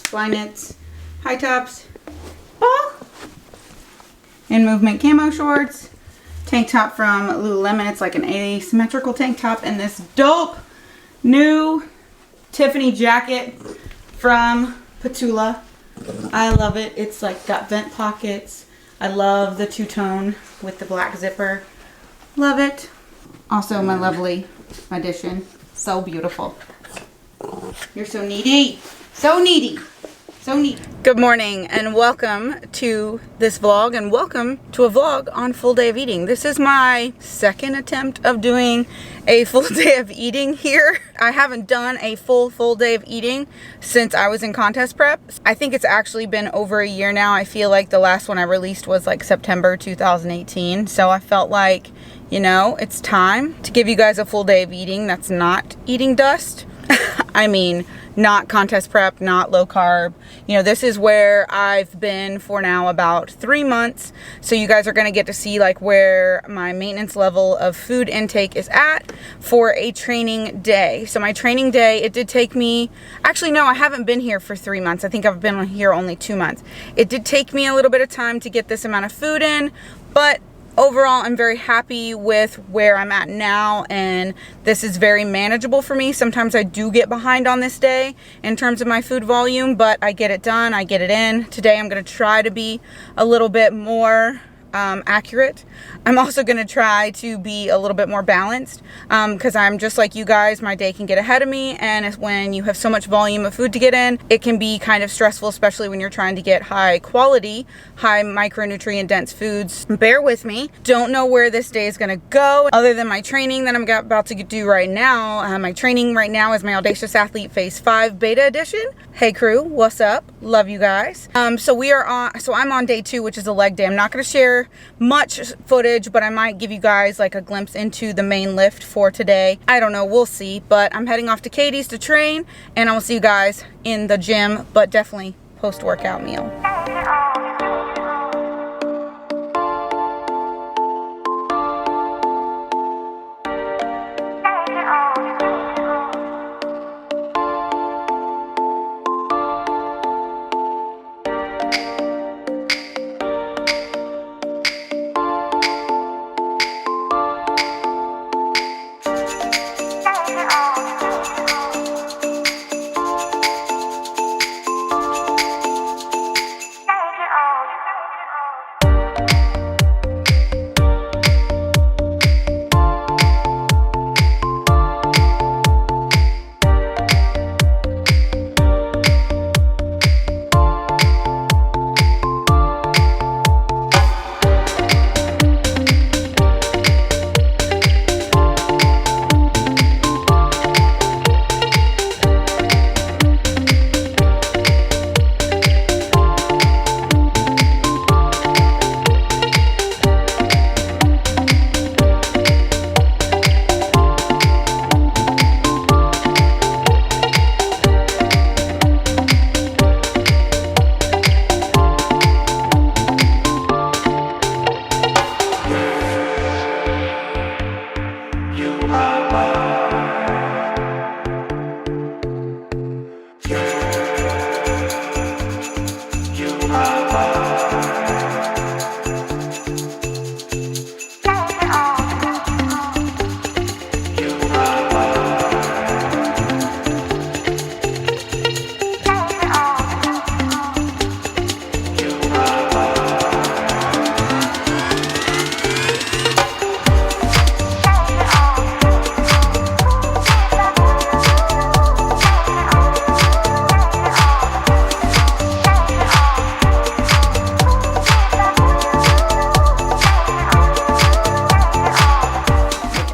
Flyknits, high tops, ball, and movement camo shorts, tank top from Lululemon. It's like an asymmetrical tank top, and this dope new Tiffany jacket from Petula. I love it. It's like got vent pockets. I love the two-tone with the black zipper. Love it. Also my lovely addition. So beautiful. You're so needy. So needy. So needy. Good morning and welcome to this vlog, and welcome to a vlog on full day of eating. This is my second attempt of doing a full day of eating here. I haven't done a full day of eating since I was in contest prep. I think it's actually been over a year now. I feel like the last one I released was like September 2018. So I felt like, you know, it's time to give you guys a full day of eating that's not eating dust. I mean, not contest prep, not low carb. You know, this is where I've been for now about 3 months. So you guys are going to get to see like where my maintenance level of food intake is at for a training day. So my training day, it did take me, actually no, I haven't been here for 3 months. I think I've been here only 2 months. It did take me a little bit of time to get this amount of food in, but overall, I'm very happy with where I'm at now, and this is very manageable for me. Sometimes I do get behind on this day in terms of my food volume, but I get it done, I get it in. Today I'm going to try to be a little bit more accurate. I'm also going to try to be a little bit more balanced because I'm just like you guys. My day can get ahead of me, and when you have so much volume of food to get in, it can be kind of stressful, especially when you're trying to get high quality, high micronutrient dense foods. Bear with me. Don't know where this day is going to go other than my training that I'm about to do right now. My training right now is my Audacious Athlete Phase 5 Beta Edition. Hey crew, what's up? Love you guys. So I'm on day 2, which is a leg day. I'm not going to share much footage, but I might give you guys like a glimpse into the main lift for today. I don't know, we'll see, but I'm heading off to Katie's to train, and I will see you guys in the gym, but definitely post-workout meal.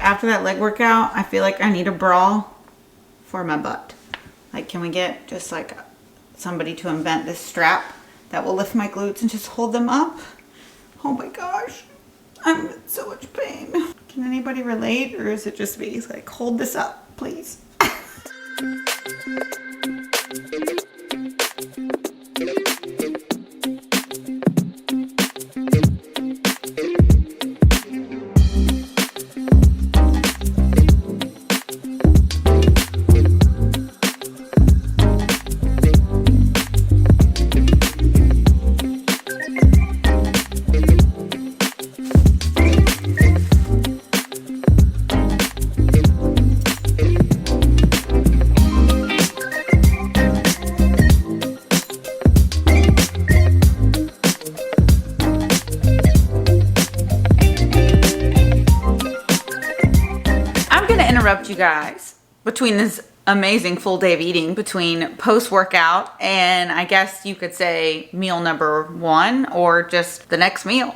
After that leg workout, I feel like I need a bra for my butt. Like, can we get just like somebody to invent this strap that will lift my glutes and just hold them up? Oh my gosh, I'm in so much pain. Can anybody relate, or is it just me? It's like, hold this up, please. about you guys between this amazing full day of eating, between post-workout and I guess you could say meal number one or just the next meal.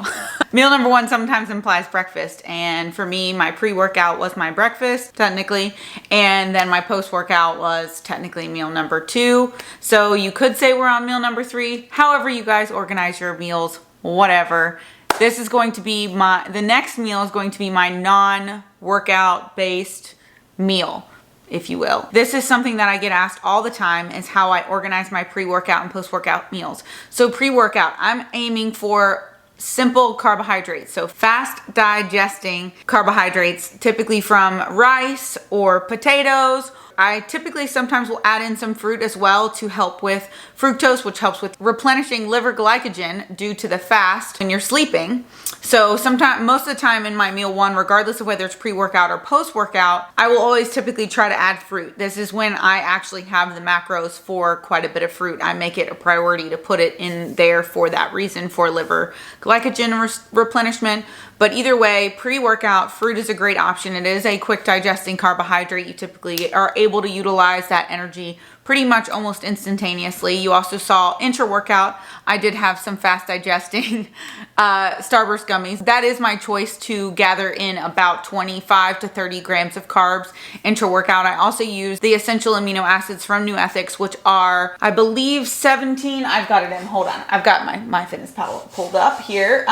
Meal number one sometimes implies breakfast, and for me, my pre-workout was my breakfast technically, and then my post-workout was technically meal number two. So you could say we're on meal number three. However you guys organize your meals, whatever. This is going to be the next meal is going to be my non-workout based meal, if you will. This is something that I get asked all the time, is how I organize my pre-workout and post-workout meals. So pre-workout, I'm aiming for simple carbohydrates. So fast digesting carbohydrates, typically from rice or potatoes. I typically sometimes will add in some fruit as well to help with fructose, which helps with replenishing liver glycogen due to the fast when you're sleeping. So most of the time in my meal one, regardless of whether it's pre-workout or post-workout, I will always typically try to add fruit. This is when I actually have the macros for quite a bit of fruit. I make it a priority to put it in there for that reason, for liver glycogen replenishment. But either way, pre-workout, fruit is a great option. It is a quick digesting carbohydrate. You typically are able to utilize that energy pretty much almost instantaneously. You also saw intra-workout, I did have some fast digesting Starburst gummies. That is my choice to gather in about 25 to 30 grams of carbs intra-workout. I also use the essential amino acids from New Ethics, which are, I believe, 17. I've got it in, hold on. I've got my MyFitnessPal pulled up here.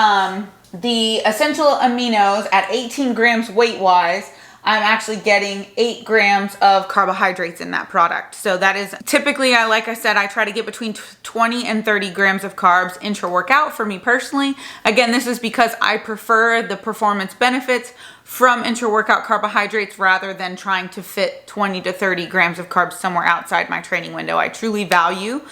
The essential aminos at 18 grams weight-wise, I'm actually getting 8 grams of carbohydrates in that product. So that is typically, like I said, I try to get between 20 and 30 grams of carbs intra-workout for me personally. Again, this is because I prefer the performance benefits from intra-workout carbohydrates rather than trying to fit 20 to 30 grams of carbs somewhere outside my training window. I truly value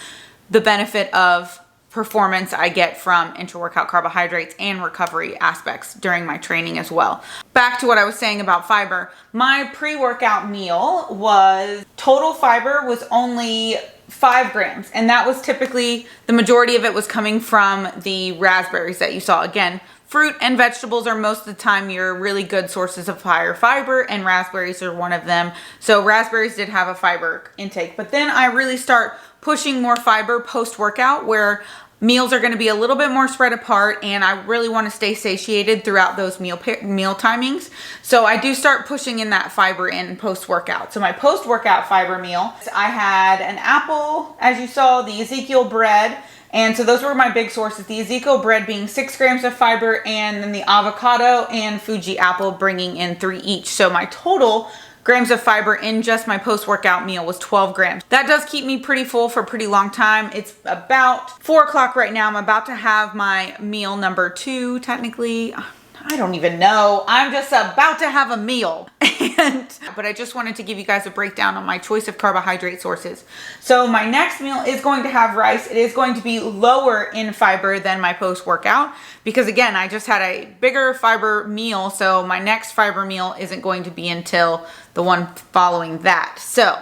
the benefit of performance I get from intra-workout carbohydrates and recovery aspects during my training as well. Back to what I was saying about fiber. My pre-workout meal was, total fiber was only 5 grams, and that was typically, the majority of it was coming from the raspberries that you saw. Again, fruit and vegetables are most of the time your really good sources of higher fiber, and raspberries are one of them. So raspberries did have a fiber intake, but then I really start pushing more fiber post-workout, where meals are going to be a little bit more spread apart, and I really want to stay satiated throughout those meal timings. So I do start pushing in that fiber in post-workout. So my post-workout fiber meal, I had an apple, as you saw, the Ezekiel bread, and so those were my big sources. The Ezekiel bread being 6 grams of fiber, and then the avocado and Fuji apple bringing in 3 each. So my total grams of fiber in just my post-workout meal was 12 grams. That does keep me pretty full for a pretty long time. It's about 4 o'clock right now. I'm about to have my meal number 2, technically. I don't even know. I'm just about to have a meal. But I just wanted to give you guys a breakdown on my choice of carbohydrate sources. So my next meal is going to have rice. It is going to be lower in fiber than my post-workout because, again, I just had a bigger fiber meal. So my next fiber meal isn't going to be until the one following that. So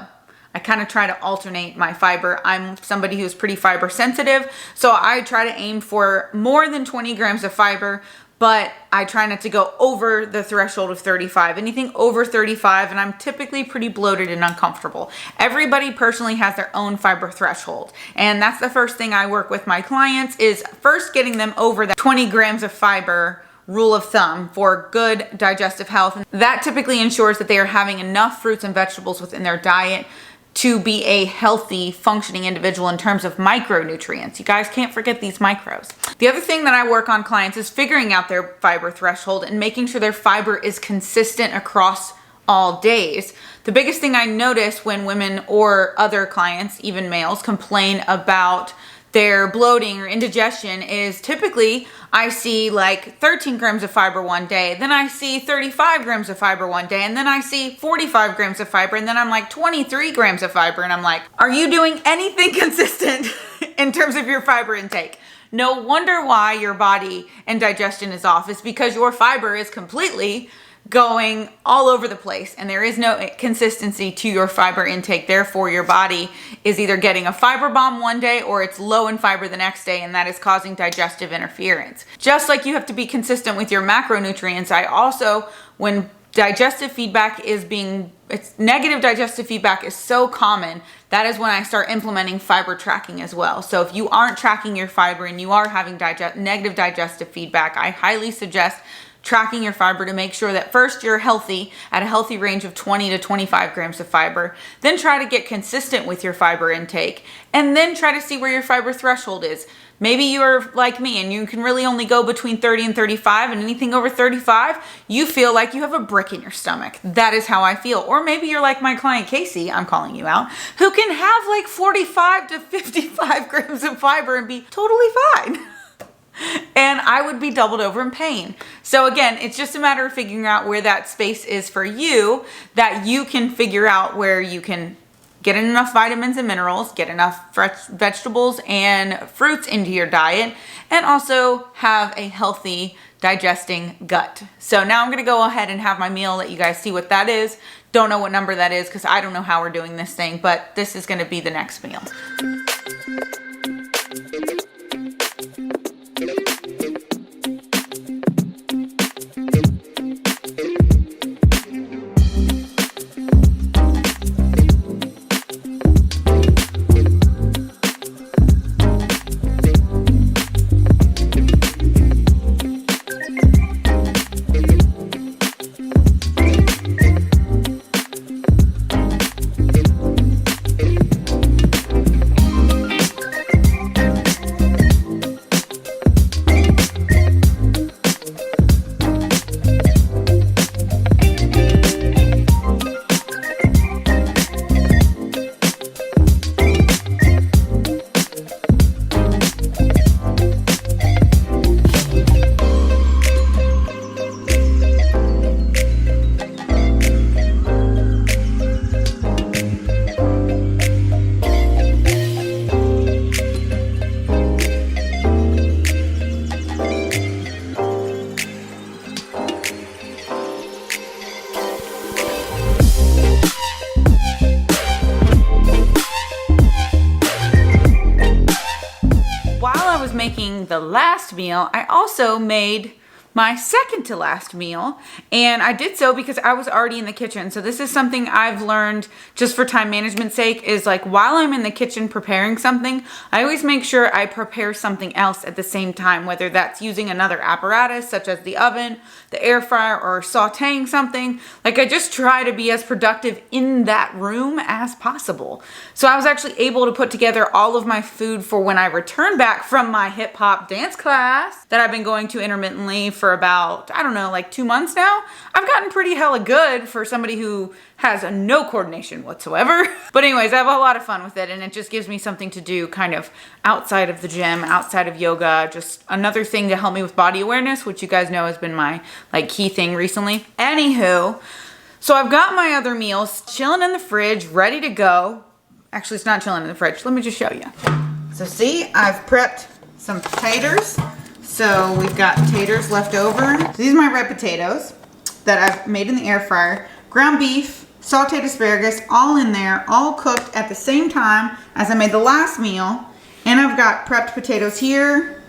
I kind of try to alternate my fiber. I'm somebody who's pretty fiber sensitive, so I try to aim for more than 20 grams of fiber, but I try not to go over the threshold of 35. Anything over 35, and I'm typically pretty bloated and uncomfortable. Everybody personally has their own fiber threshold, and that's the first thing I work with my clients, is first getting them over that 20 grams of fiber rule of thumb for good digestive health. That typically ensures that they are having enough fruits and vegetables within their diet to be a healthy, functioning individual in terms of micronutrients. You guys can't forget these micros. The other thing that I work on clients is figuring out their fiber threshold and making sure their fiber is consistent across all days. The biggest thing I notice when women or other clients, even males, complain about their bloating or indigestion is typically I see like 13 grams of fiber one day, then I see 35 grams of fiber one day, and then I see 45 grams of fiber, and then I'm like 23 grams of fiber, and I'm like, are you doing anything consistent in terms of your fiber intake? No wonder why your body and digestion is off. It's because your fiber is completely going all over the place and there is no consistency to your fiber intake. Therefore, your body is either getting a fiber bomb one day or it's low in fiber the next day, and that is causing digestive interference. Just like you have to be consistent with your macronutrients, I also, when digestive feedback negative digestive feedback is so common, that is when I start implementing fiber tracking as well. So if you aren't tracking your fiber and you are having negative digestive feedback, I highly suggest tracking your fiber to make sure that first you're healthy at a healthy range of 20 to 25 grams of fiber, then try to get consistent with your fiber intake, and then try to see where your fiber threshold is. Maybe you're like me and you can really only go between 30 and 35, and anything over 35, you feel like you have a brick in your stomach. That is how I feel. Or maybe you're like my client Casey, I'm calling you out, who can have like 45 to 55 grams of fiber and be totally fine. And I would be doubled over in pain. So again, it's just a matter of figuring out where that space is for you, that you can figure out where you can get enough vitamins and minerals, get enough fresh vegetables and fruits into your diet, and also have a healthy digesting gut. So now I'm gonna go ahead and have my meal, let you guys see what that is. Don't know what number that is because I don't know how we're doing this thing, but this is gonna be the next meal. Making the last meal, I also made my second to last meal, and I did so because I was already in the kitchen. So this is something I've learned just for time management's sake, is like while I'm in the kitchen preparing something, I always make sure I prepare something else at the same time, whether that's using another apparatus such as the oven, the air fryer, or sauteing something. Like I just try to be as productive in that room as possible. So I was actually able to put together all of my food for when I return back from my hip hop dance class that I've been going to intermittently for about, I don't know, like 2 months now. I've gotten pretty hella good for somebody who has no coordination whatsoever. But anyways, I have a lot of fun with it, and it just gives me something to do kind of outside of the gym, outside of yoga, just another thing to help me with body awareness, which you guys know has been my like key thing recently. Anywho, so I've got my other meals chilling in the fridge, ready to go. Actually, it's not chilling in the fridge. Let me just show you. So see, I've prepped some potatoes. So we've got taters left over. So these are my red potatoes that I've made in the air fryer. Ground beef, sauteed asparagus, all in there, all cooked at the same time as I made the last meal. And I've got prepped potatoes here.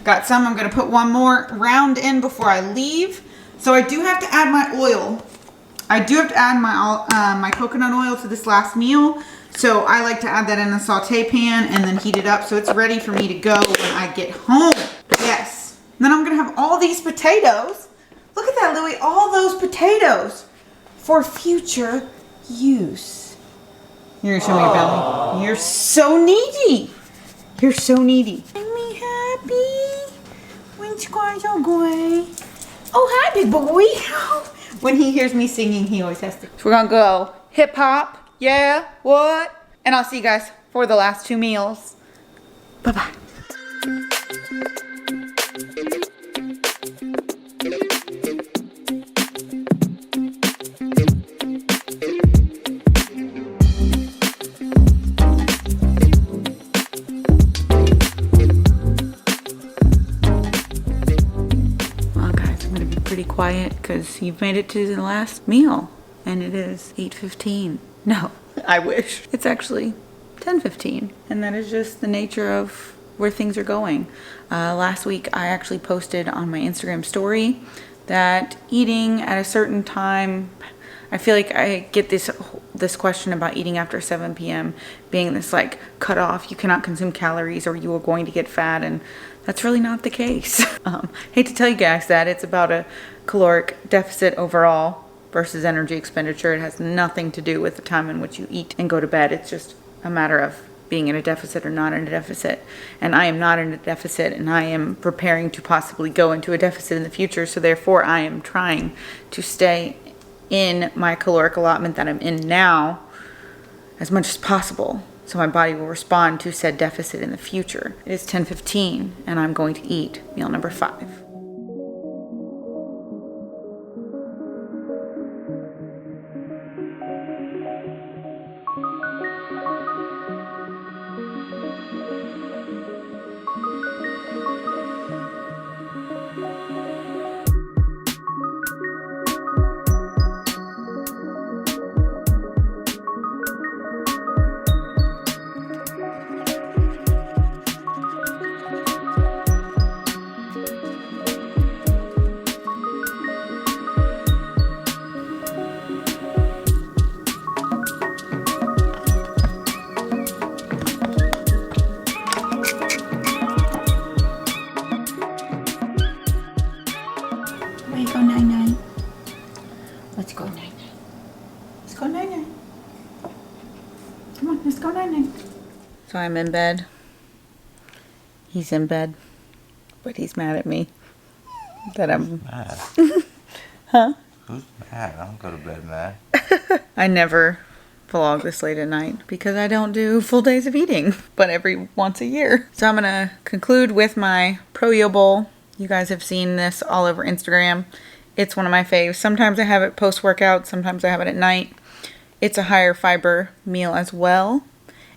Got some, I'm gonna put one more round in before I leave. So I do have to add my oil. I do have to add my coconut oil to this last meal. So I like to add that in a saute pan and then heat it up so it's ready for me to go when I get home. Yes. And then I'm gonna have all these potatoes. Look at that, Louie, all those potatoes for future use. You're gonna show me your belly. You're so needy. You're so needy. Make me happy. When squash oh boy. Oh, hi, big boy. When he hears me singing, he always has to. So we're gonna go hip hop. Yeah, what? And I'll see you guys for the last 2 meals. Bye-bye. Well, guys, I'm gonna be pretty quiet because you've made it to the last meal. And it is 8:15. No, I wish. It's actually 10:15. And that is just the nature of where things are going. Last week, I actually posted on my Instagram story that eating at a certain time, I feel like I get this question about eating after 7 p.m. being this like cutoff. You cannot consume calories or you are going to get fat, and that's really not the case. Hate to tell you guys that. It's about a caloric deficit overall versus energy expenditure. It has nothing to do with the time in which you eat and go to bed. It's just a matter of being in a deficit or not in a deficit. And I am not in a deficit, and I am preparing to possibly go into a deficit in the future. So therefore I am trying to stay in my caloric allotment that I'm in now as much as possible, so my body will respond to said deficit in the future. It is 10:15 and I'm going to eat meal number 5. Let's go night-night. Let's go night-night. Come on, let's go night-night. So I'm in bed. He's in bed. But he's mad at me. That I'm... Mad? Huh? Who's mad? I don't go to bed mad. I never vlog this late at night because I don't do full days of eating, but every once a year. So I'm gonna conclude with my Pro-Yo bowl. You guys have seen this all over Instagram. It's one of my faves. Sometimes I have it post-workout, sometimes I have it at night. It's a higher fiber meal as well,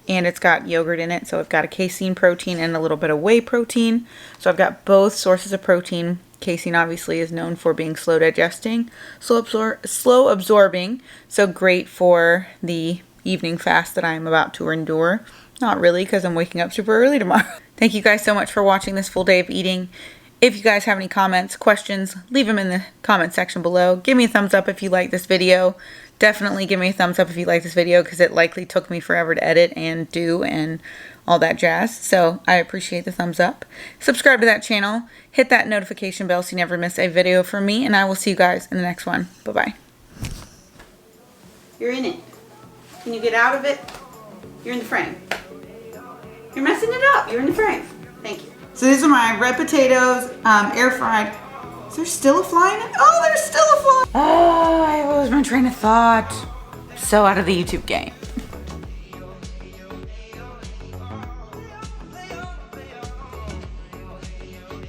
and it's got yogurt in it, so I've got a casein protein and a little bit of whey protein. So I've got both sources of protein. Casein obviously is known for being slow digesting, slow absorbing, so great for the evening fast that I'm about to endure. Not really, because I'm waking up super early tomorrow. Thank you guys so much for watching this full day of eating. If you guys have any comments, questions, leave them in the comment section below. Give me a thumbs up if you like this video. Definitely give me a thumbs up if you like this video, because it likely took me forever to edit and do and all that jazz. So I appreciate the thumbs up. Subscribe to that channel. Hit that notification bell so you never miss a video from me. And I will see you guys in the next one. Bye-bye. You're in it. Can you get out of it? You're in the frame. You're messing it up. You're in the frame. Thank you. So these are my red potatoes, air fried. Is there still a fly in it? Oh, there's still a fly. Oh, I lost my train of thought. So out of the YouTube game.